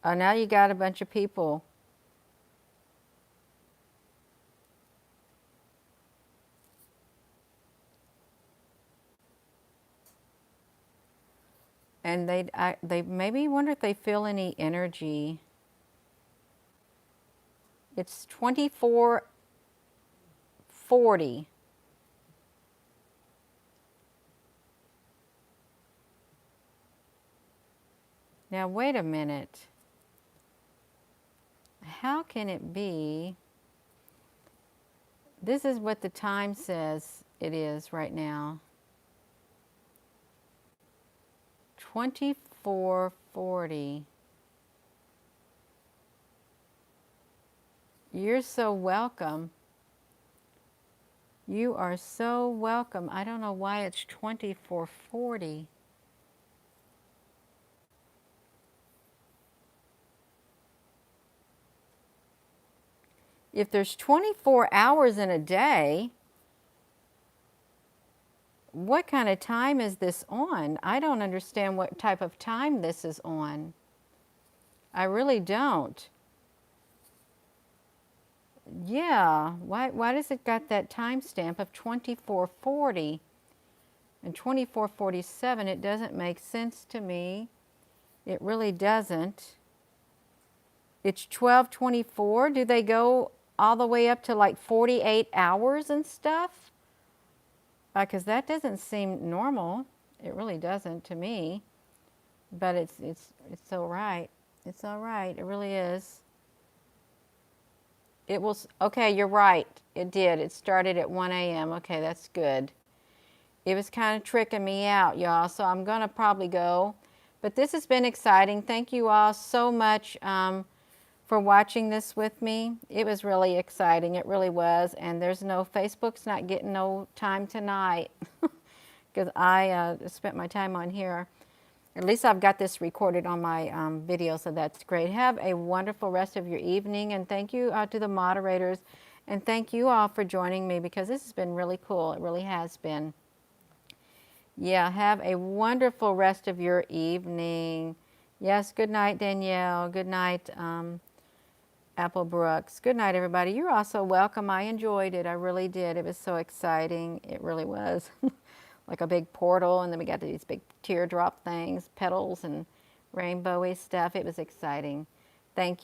Oh, now you got a bunch of people. And they maybe wonder if they feel any energy. It's 24:40. Now wait a minute. How can it be? This is what the time says it is right now. 24:40. You're so welcome. You are so welcome. I don't know why it's 24:40. If there's 24 hours in a day, what kind of time is this on? I don't understand what type of time this is on. I really don't. Yeah, why does it got that timestamp of 24:40 and 24:47? It doesn't make sense to me. It really doesn't. It's 12:24. Do they go all the way up to like 48 hours and stuff? Because that doesn't seem normal. It really doesn't to me. But it's all right. It's all right. It really is. It will. Okay, you're right. It did. It started at 1 a.m. Okay, that's good. It was kind of tricking me out, y'all. So I'm gonna probably go. But this has been exciting. Thank you all so much for watching this with me. It was really exciting. It really was. And there's no Facebook's not getting no time tonight because I spent my time on here. At least I've got this recorded on my video, so that's great. Have a wonderful rest of your evening, and thank you to the moderators, and thank you all for joining me because this has been really cool. It really has been. Yeah, have a wonderful rest of your evening. Yes, good night, Danielle. Good night, Apple Brooks. Good night, everybody. You're also welcome. I enjoyed it. I really did. It was so exciting. It really was. Like a big portal, and then we got these big teardrop things, petals, and rainbowy stuff. It was exciting. Thank you.